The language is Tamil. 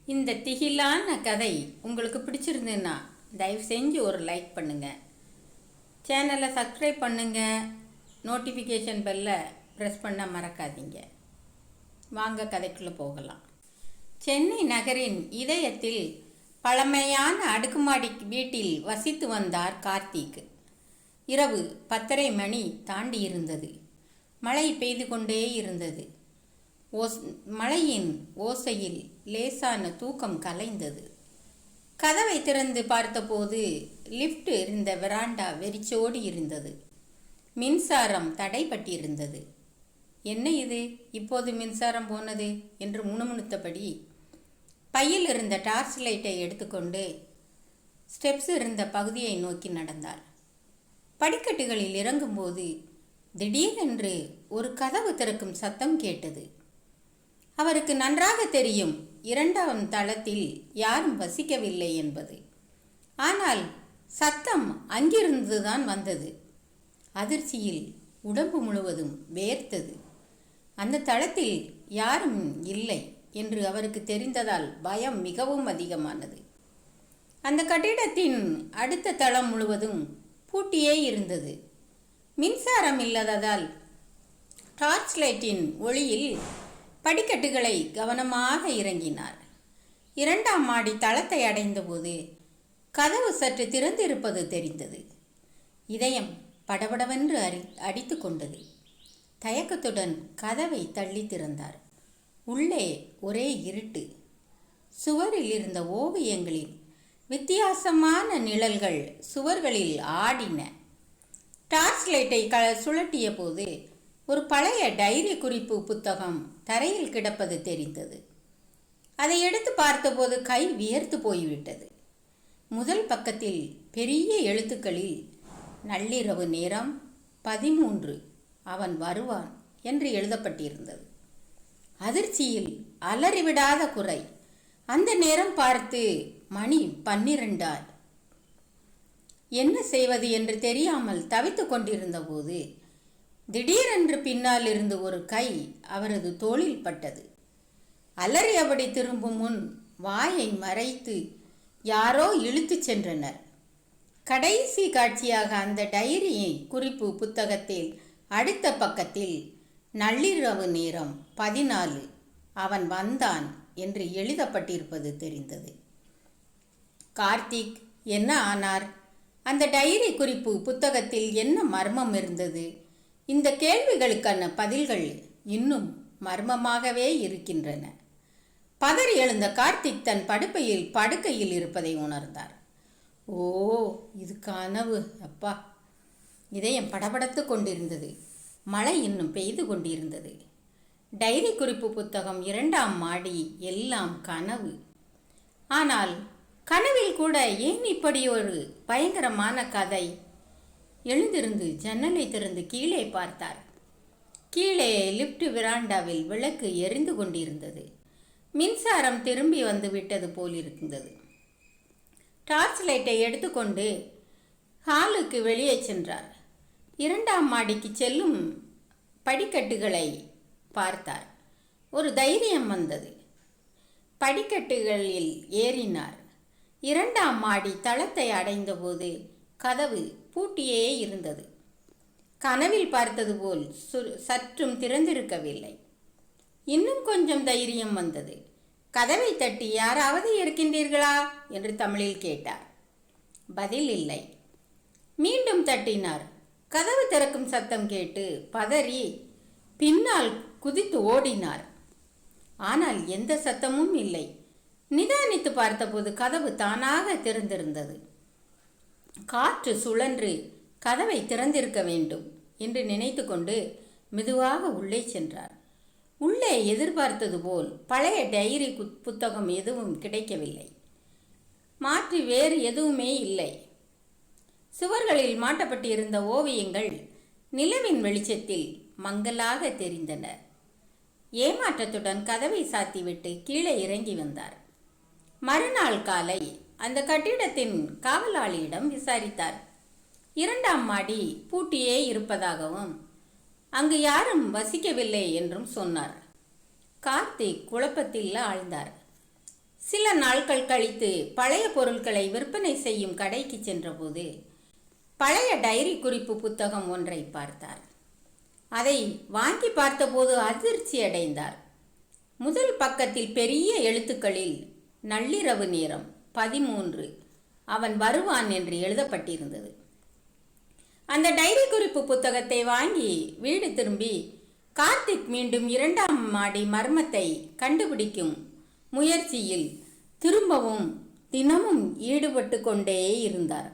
இந்த திகிலான கதை உங்களுக்கு பிடிச்சிருந்துன்னா தயவு செஞ்சு ஒரு லைக் பண்ணுங்கள், சேனலை சப்ஸ்கிரைப் பண்ணுங்கள், நோட்டிஃபிகேஷன் பெல்லை ப்ரெஸ் பண்ண மறக்காதீங்க. வாங்க கதைக்குள்ளே போகலாம். சென்னை நகரின் இதயத்தில் பழமையான அடுக்குமாடி வீட்டில் வசித்து வந்தார் கார்த்திக். இரவு 10:30 மணி தாண்டி இருந்தது. மழை பெய்து கொண்டே இருந்தது. மழையின் ஓசையில் லேசான தூக்கம் கலைந்தது. கதவை திறந்து பார்த்தபோது லிஃப்ட் இருந்த வெராண்டா வெறிச்சோடி இருந்தது. மின்சாரம் தடைப்பட்டிருந்தது. என்ன இது, இப்போது மின்சாரம் போனது என்று முணுமுணுத்தபடி பையில் இருந்த டார்ச் லைட்டை எடுத்துக்கொண்டு ஸ்டெப்ஸ் இருந்த பகுதியை நோக்கி நடந்தார். படிக்கட்டுகளில் இறங்கும்போது திடீரென்று ஒரு கதவு திறக்கும் சத்தம் கேட்டது. அவருக்கு நன்றாக தெரியும், 2ஆம் தளத்தில் யாரும் வசிக்கவில்லை என்பது. ஆனால் சத்தம் அங்கிருந்துதான் வந்தது. அதிர்ச்சியில் உடம்பு முழுவதும் வேர்த்தது. அந்த தளத்தில் யாரும் இல்லை என்று அவருக்கு தெரிந்ததால் பயம் மிகவும் அதிகமானது. அந்த கட்டிடத்தின் அடுத்த தளம் முழுவதும் பூட்டியே இருந்தது. மின்சாரம் இல்லாததால் டார்ச் லைட்டின் ஒளியில் படிக்கட்டுகளை கவனமாக இறங்கினார். 2ஆம் மாடி தளத்தை அடைந்தபோது கதவு சற்று திறந்திருப்பது தெரிந்தது. இதயம் படபடவென்று அடித்து கொண்டது. தயக்கத்துடன் கதவை தள்ளி திறந்தார். உள்ளே ஒரே இருட்டு. சுவரில் இருந்த ஓவியங்களில் வித்தியாசமான நிழல்கள் சுவர்களில் ஆடின. டார்ச் லைட்டை சுழட்டிய போது ஒரு பழைய டைரி குறிப்பு புத்தகம் தரையில் கிடப்பது தெரிந்தது. அதை எடுத்து பார்த்தபோது கை வியர்த்து போய்விட்டது. முதல் பக்கத்தில் பெரிய எழுத்துக்களில் நள்ளிரவு நேரம் 13 அவன் வருவான் என்று எழுதப்பட்டிருந்தது. அதிர்ச்சியில் அலறிவிடாத குறை. அந்த நேரம் பார்த்து மணி 12. என்ன செய்வது என்று தெரியாமல் தவித்து கொண்டிருந்த போது திடீரென்று பின்னால் இருந்து ஒரு கை அவரது தோளில் பட்டது. அலறியபடி திரும்பும் முன் வாயை மறைத்து யாரோ இழுத்துச் சென்றனர். கடைசி காட்சியாக அந்த டைரி குறிப்பு புத்தகத்தில் அடுத்த பக்கத்தில் நள்ளிரவு நேரம் 14 அவன் வந்தான் என்று எழுதப்பட்டிருப்பது தெரிந்தது. கார்த்திக் என்ன ஆனார்? அந்த டைரி குறிப்பு புத்தகத்தில் என்ன மர்மம் இருந்தது? இந்த கேள்விகளுக்கான பதில்கள் இன்னும் மர்மமாகவே இருக்கின்றன. பதறி எழுந்த கார்த்திக் தன் படுக்கையில் இருப்பதை உணர்ந்தார். ஓ, இது கனவு! அப்பா! இதயம் படபடத்து கொண்டிருந்தது. மழை இன்னும் பெய்து கொண்டிருந்தது. டைரி குறிப்பு புத்தகம், 2ஆம் மாடி, எல்லாம் கனவு. ஆனால் கனவில் கூட ஏன் இப்படி ஒரு பயங்கரமான கதை? எழுந்திருந்து ஜன்னலை திறந்து கீழே பார்த்தார். கீழே லிஃப்ட் வெராண்டாவில் விளக்கு எரிந்து கொண்டிருந்தது. மின்சாரம் திரும்பி வந்து விட்டது போல் இருந்தது. டார்ச் லைட்டை எடுத்துக்கொண்டு ஹாலுக்கு வெளியே சென்றார். 2ஆம் மாடிக்கு செல்லும் படிக்கட்டுகளை பார்த்தார். ஒரு தைரியம் வந்தது. படிக்கட்டுகளில் ஏறினார். 2ஆம் மாடி தளத்தை அடைந்தபோது கதவு பூட்டியே இருந்தது. கனவில் பார்த்தது போல் சற்றும் திறந்திருக்கவில்லை. இன்னும் கொஞ்சம் தைரியம் வந்தது. கதவை தட்டி யாராவது இருக்கின்றீர்களா என்று தமிழில் கேட்டார். பதில் இல்லை. மீண்டும் தட்டினார். கதவு திறக்கும் சத்தம் கேட்டு பதறி பின்னால் குதித்து ஓடினார். ஆனால் எந்த சத்தமும் இல்லை. நிதானித்து பார்த்தபோது கதவு தானாக திறந்திருந்தது. காற்று சுழன்று கதவை திறந்திருக்க வேண்டும் என்று நினைத்து கொண்டு மெதுவாக உள்ளே சென்றார். உள்ளே எதிர்பார்த்தது போல் பழைய டைரி புத்தகம் எதுவும் கிடைக்கவில்லை. மாற்றி வேறு எதுவுமே இல்லை. சுவர்களில் மாட்டப்பட்டிருந்த ஓவியங்கள் நிலவின் வெளிச்சத்தில் மங்கலாக தெரிந்தன. ஏமாற்றத்துடன் கதவை சாத்திவிட்டு கீழே இறங்கி வந்தார். மறுநாள் காலை அந்த கட்டிடத்தின் காவலாளியிடம் விசாரித்தார். 2ஆம் மாடி பூட்டியே இருப்பதாகவும் அங்கு யாரும் வசிக்கவில்லை என்றும் சொன்னார். கார்த்திக் குழப்பத்தில் ஆழ்ந்தார். சில நாட்கள் கழித்து பழைய பொருட்களை விற்பனை செய்யும் கடைக்கு சென்றபோது பழைய டைரி குறிப்பு புத்தகம் ஒன்றை பார்த்தார். அதை வாங்கி பார்த்தபோது அதிர்ச்சி அடைந்தார். முதல் பக்கத்தில் பெரிய எழுத்துக்களில் நள்ளிரவு நேரம் 13 அவன் வருவான் என்று எழுதப்பட்டிருந்தது. அந்த டைரி குறிப்பு புத்தகத்தை வாங்கி வீடு திரும்பி கார்த்திக் மீண்டும் 2ஆம் மாடி மர்மத்தை கண்டுபிடிக்கும் முயற்சியில் திரும்பவும் தினமும் ஈடுபட்டு கொண்டே இருந்தார்.